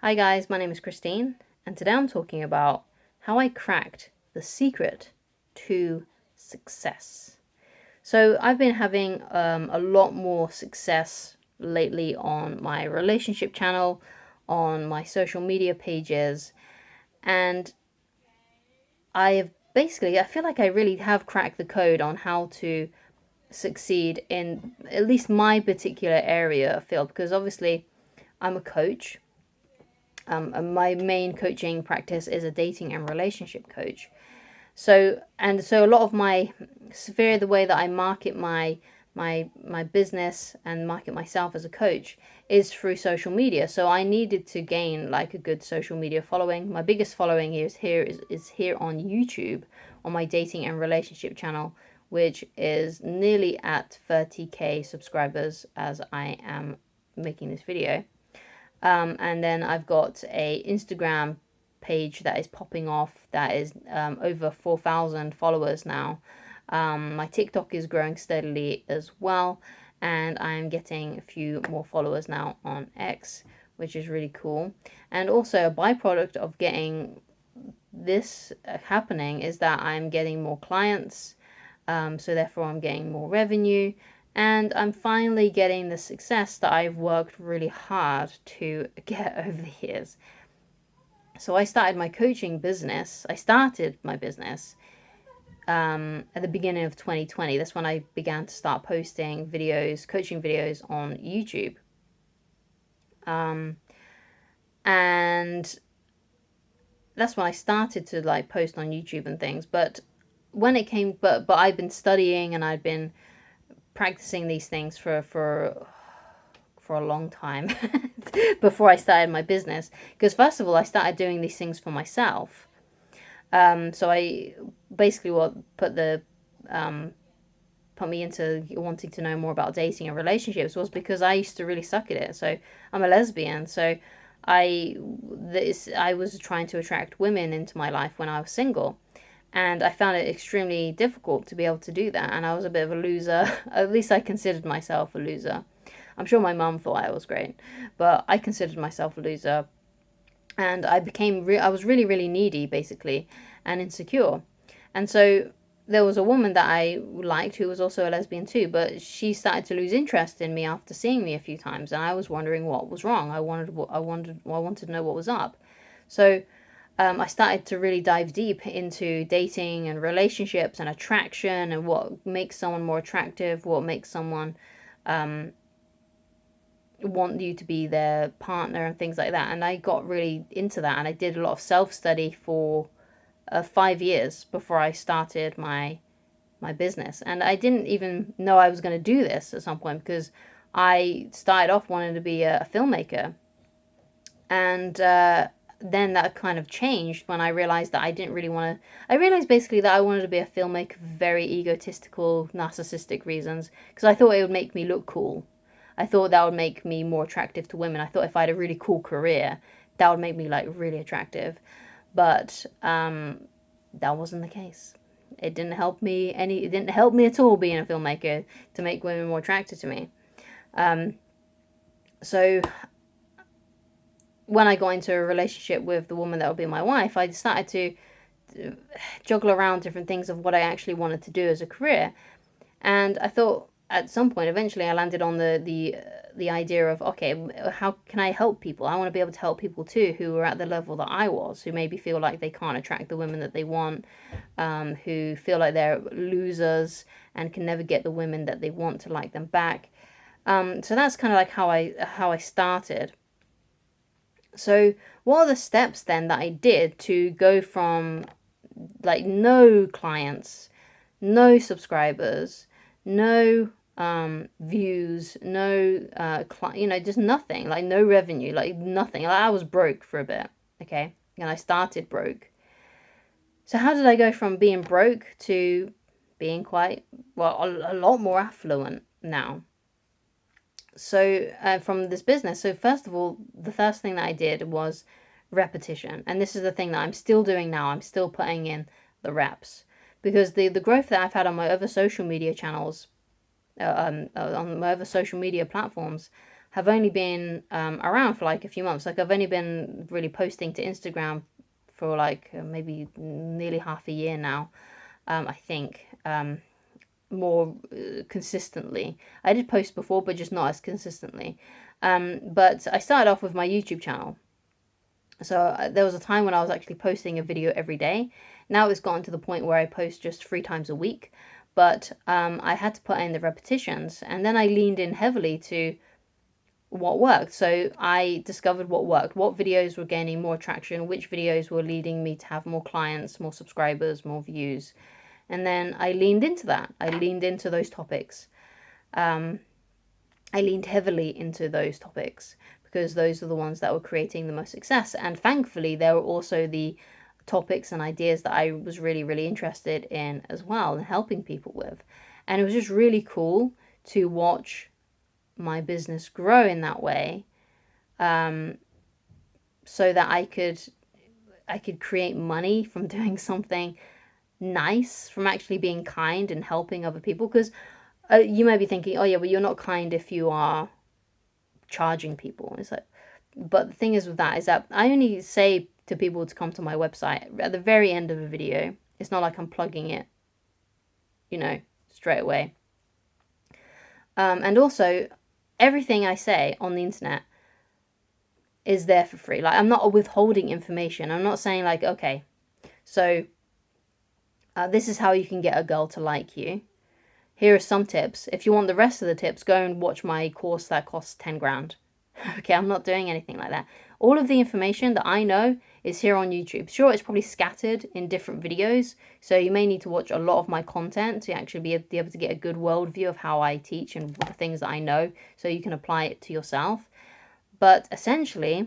Hi guys, my name is Christine, and today I'm talking about how I cracked the secret to success. So, I've been having a lot more success lately on my relationship channel, on my social media pages, and I feel like I really have cracked the code on how to succeed in at least my particular area of field because obviously I'm a coach. And my main coaching practice is a dating and relationship coach. So a lot of my sphere, the way that I market my business and market myself as a coach is through social media. So I needed to gain like a good social media following. My biggest following is here on YouTube on my dating and relationship channel, which is nearly at 30k subscribers as I am making this video. And then I've got a Instagram page that is popping off that is over 4,000 followers now. My TikTok is growing steadily as well, and I'm getting a few more followers now on X, which is really cool. And also, a byproduct of getting this happening is that I'm getting more clients, so therefore I'm getting more revenue, and I'm finally getting the success that I've worked really hard to get over the years. So I started my coaching business. I started my business at the beginning of 2020. That's when I began to start posting videos, coaching videos on YouTube. And that's when I started to like post on YouTube and things. But when it came, but I'd been studying and I'd been practicing these things for a long time before I started my business. Because first of all, I started doing these things for myself. So I basically what put me into wanting to know more about dating and relationships was because I used to really suck at it. So I'm a lesbian, so I was trying to attract women into my life when I was single. And I found it extremely difficult to be able to do that. And I was a bit of a loser. At least I considered myself a loser. I'm sure my mum thought I was great, but I considered myself a loser. And I was really, really needy, basically, and insecure. And so there was a woman that I liked who was also a lesbian too, but she started to lose interest in me after seeing me a few times, and I was wondering what was wrong. I wanted to know what was up. So I started to really dive deep into dating and relationships and attraction and what makes someone more attractive, what makes someone want you to be their partner and things like that. And I got really into that, and I did a lot of self study for 5 years before I started my business. And I didn't even know I was going to do this at some point because I started off wanting to be a filmmaker, and then that kind of changed when I realized that I didn't really want to. I realized basically that I wanted to be a filmmaker for very egotistical, narcissistic reasons because I thought it would make me look cool. I thought that would make me more attractive to women. I thought if I had a really cool career, that would make me like really attractive. But that wasn't the case. It didn't help me any. It didn't help me at all being a filmmaker to make women more attracted to me. So when I got into a relationship with the woman that would be my wife, I started to juggle around different things of what I actually wanted to do as a career. And I thought at some point, eventually, I landed on the idea of okay, how can I help people? I want to be able to help people too who are at the level that I was, who maybe feel like they can't attract the women that they want, who feel like they're losers and can never get the women that they want to like them back. So that's kind of like how I started. So what are the steps then that I did to go from like no clients, no subscribers, no views, no just nothing, like no revenue, like nothing. Like I was broke for a bit, okay, and I started broke. So how did I go from being broke to being quite well a lot more affluent now? So from this business, so first of all, the first thing that I did was repetition, and this is the thing that I'm still doing now. I'm still putting in the reps because the growth that I've had on my other social media channels, on my other social media platforms, have only been around for like a few months. Like I've only been really posting to Instagram for like maybe nearly half a year now, I think, more consistently. I did post before, but just not as consistently. But I started off with my YouTube channel. So there was a time when I was actually posting a video every day. Now it's gotten to the point where I post just 3 times a week. But I had to put in the repetitions, and then I leaned in heavily to what worked. So I discovered what worked, what videos were gaining more traction, which videos were leading me to have more clients, more subscribers, more views. And then I leaned into that. I leaned into those topics. I leaned heavily into those topics because those are the ones that were creating the most success. And thankfully, there were also the topics and ideas that I was really, really interested in as well and helping people with. And it was just really cool to watch my business grow in that way, so that I could create money from doing something nice, from actually being kind and helping other people. Because you might be thinking, oh yeah, but you're not kind if you are charging people. It's like, but the thing is with that is that I only say to people to come to my website at the very end of a video. It's not like I'm plugging it, straight away. And also, everything I say on the internet is there for free. Like, I'm not withholding information. I'm not saying like, okay, so this is how you can get a girl to like you. Here are some tips. If you want the rest of the tips, go and watch my course that costs 10 grand. Okay, I'm not doing anything like that. All of the information that I know is here on YouTube. Sure, it's probably scattered in different videos, so you may need to watch a lot of my content to actually be able to get a good worldview of how I teach and the things that I know, so you can apply it to yourself. But essentially,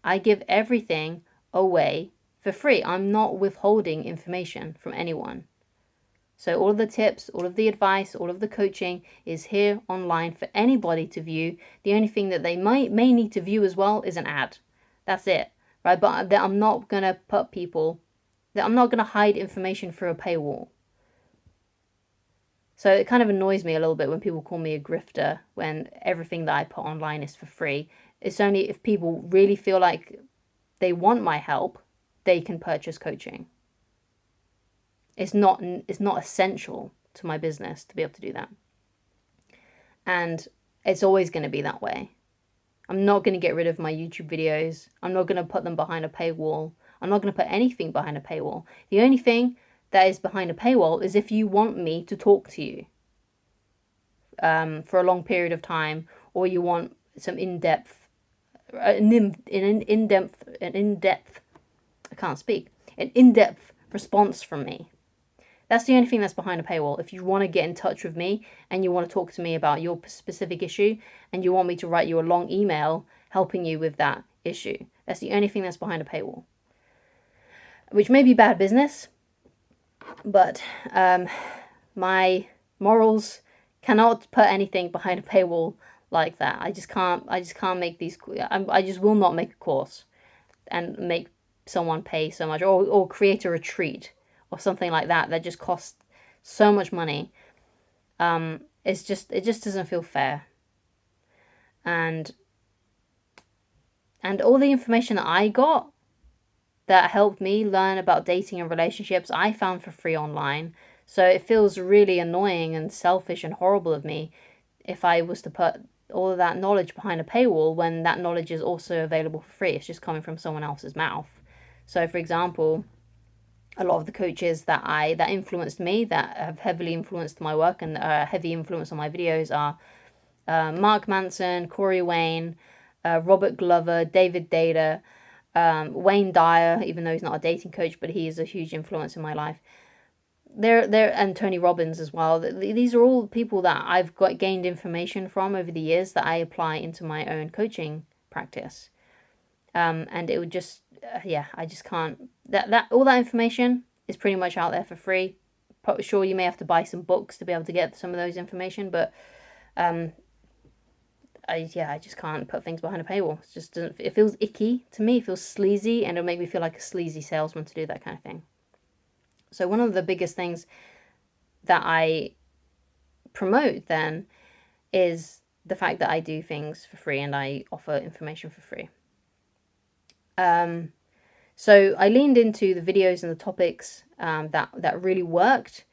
I give everything away for free. I'm not withholding information from anyone. So all of the tips, all of the advice, all of the coaching is here online for anybody to view. The only thing that they may need to view as well is an ad. That's it, right? But I'm not going to I'm not going to hide information through a paywall. So it kind of annoys me a little bit when people call me a grifter when everything that I put online is for free. It's only if people really feel like they want my help, they can purchase coaching. It's not essential to my business to be able to do that. And it's always going to be that way. I'm not going to get rid of my YouTube videos. I'm not going to put them behind a paywall. I'm not going to put anything behind a paywall. The only thing that is behind a paywall is if you want me to talk to you for a long period of time, or you want some in-depth, response from me. That's the only thing that's behind a paywall. If you want to get in touch with me and you want to talk to me about your specific issue and you want me to write you a long email helping you with that issue, that's the only thing that's behind a paywall. Which may be bad business, but my morals cannot put anything behind a paywall like that. I just can't make these. I just will not make a course and make someone pay so much, or create a retreat or something like that just costs so much money. It just doesn't feel fair. And all the information that I got that helped me learn about dating and relationships, I found for free online. So it feels really annoying and selfish and horrible of me if I was to put all of that knowledge behind a paywall when that knowledge is also available for free. It's just coming from someone else's mouth. So, for example, a lot of the coaches that influenced me, that have heavily influenced my work and heavy influence on my videos are Mark Manson, Corey Wayne, Robert Glover, David Data, Wayne Dyer, even though he's not a dating coach, but he is a huge influence in my life. And Tony Robbins as well. These are all people that I've gained information from over the years that I apply into my own coaching practice. And it would just, I just can't. That all that information is pretty much out there for free. Sure, you may have to buy some books to be able to get some of those information, but I just can't put things behind a paywall. It just doesn't. It feels icky to me. It feels sleazy, and it'll make me feel like a sleazy salesman to do that kind of thing. So one of the biggest things that I promote then is the fact that I do things for free and I offer information for free. So I leaned into the videos and the topics that really worked.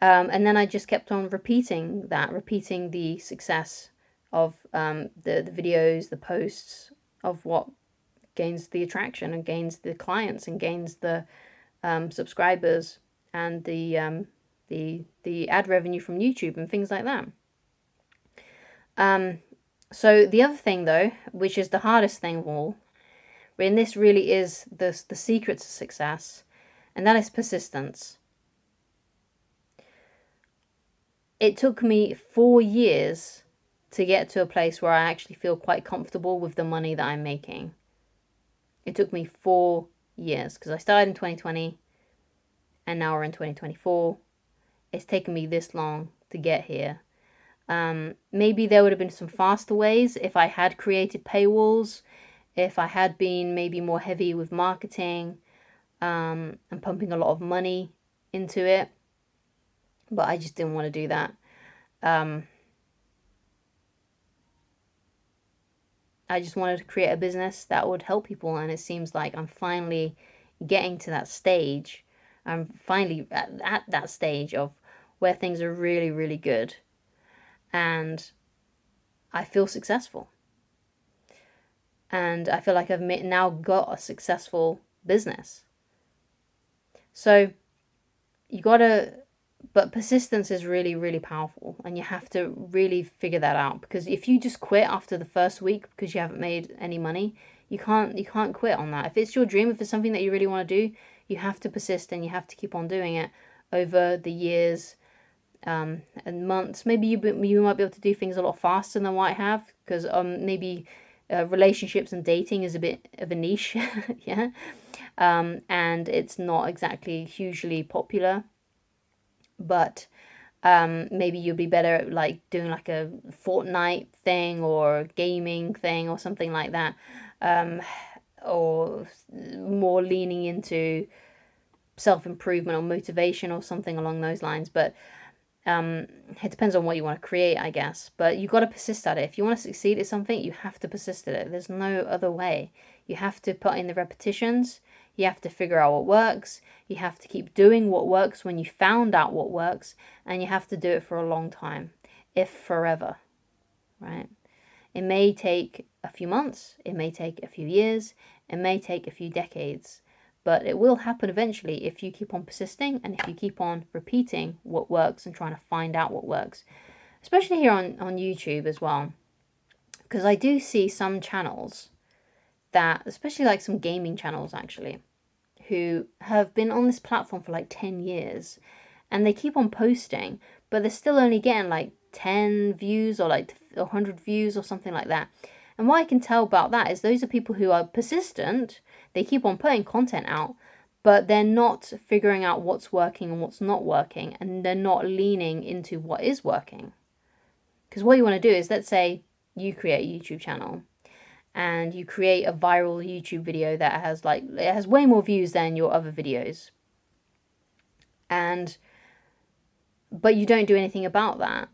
And then I just kept on repeating the success of the videos, the posts, of what gains the attraction and gains the clients and gains the subscribers and the ad revenue from YouTube and things like that. So the other thing though, which is the hardest thing of all, and this really is the secret to success, and that is persistence. It took me 4 years to get to a place where I actually feel quite comfortable with the money that I'm making. It took me 4 years because I started in 2020 and now we're in 2024. It's taken me this long to get here. Maybe there would have been some faster ways if I had created paywalls, if I had been maybe more heavy with marketing and pumping a lot of money into it. But I just didn't want to do that. I just wanted to create a business that would help people, and it seems like I'm finally getting to that stage. I'm finally at that stage of where things are really, really good, and I feel successful. And I feel like I've now got a successful business. So you gotta, but persistence is really, really powerful, and you have to really figure that out, because if you just quit after the first week because you haven't made any money, you can't quit on that. If it's your dream, if it's something that you really want to do, you have to persist and you have to keep on doing it over the years and months. Maybe you might be able to do things a lot faster than what I have, because maybe relationships and dating is a bit of a niche, yeah, and it's not exactly hugely popular. But maybe you'll be better at like doing like a Fortnite thing or gaming thing or something like that, or more leaning into self-improvement or motivation or something along those lines. But it depends on what you want to create, I guess. But you've got to persist at it. If you want to succeed at something, you have to persist at it. There's no other way. You have to put in the repetitions. You have to figure out what works. You have to keep doing what works when you found out what works. And you have to do it for a long time, if forever, right? It may take a few months. It may take a few years. It may take a few decades. But it will happen eventually if you keep on persisting and if you keep on repeating what works and trying to find out what works. Especially here on YouTube as well. Because I do see some channels that, especially like some gaming channels actually, who have been on this platform for like 10 years and they keep on posting, but they're still only getting like 10 views or like 100 views or something like that. And what I can tell about that is those are people who are persistent. They keep on putting content out, but they're not figuring out what's working and what's not working, and they're not leaning into what is working. Because what you want to do is, let's say you create a YouTube channel and you create a viral YouTube video that has way more views than your other videos. But you don't do anything about that.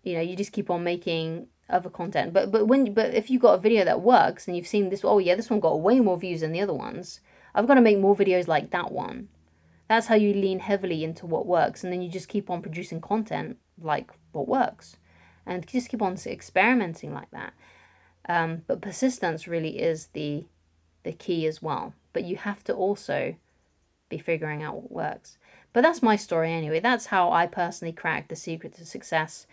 You know, you just keep on making other content. But if you've got a video that works and you've seen this, oh yeah, this one got way more views than the other ones, I've got to make more videos like that one. That's how you lean heavily into what works, and then you just keep on producing content like what works, and just keep on experimenting like that. But persistence really is the key as well. But you have to also be figuring out what works. But that's my story anyway. That's how I personally cracked the secret to success.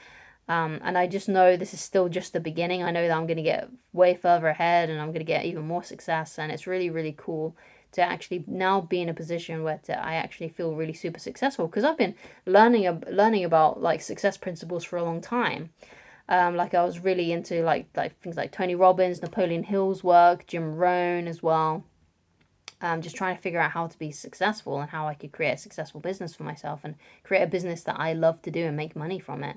And I just know this is still just the beginning. I know that I'm going to get way further ahead and I'm going to get even more success. And it's really, really cool to actually now be in a position where I actually feel really super successful. Because I've been learning about like success principles for a long time. Like I was really into like things like Tony Robbins, Napoleon Hill's work, Jim Rohn as well. Just trying to figure out how to be successful and how I could create a successful business for myself and create a business that I love to do and make money from it.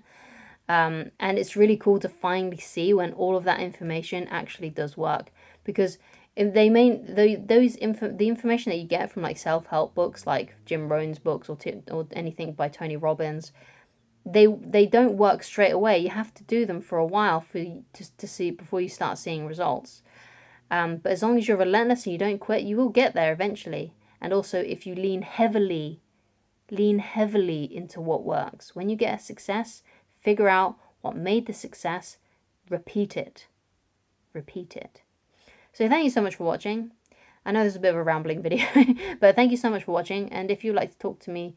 And it's really cool to finally see when all of that information actually does work, because if the information that you get from like self-help books like Jim Rohn's books or anything by Tony Robbins, they don't work straight away. You have to do them for a while for you to see before you start seeing results. But as long as you're relentless and you don't quit, you will get there eventually. And also, if you lean heavily into what works. When you get a success, figure out what made the success, repeat it. Repeat it. So thank you so much for watching. I know this is a bit of a rambling video, but thank you so much for watching. And if you'd like to talk to me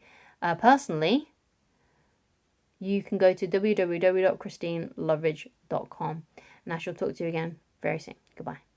personally, you can go to www.christineloveridge.com, and I shall talk to you again very soon. Goodbye.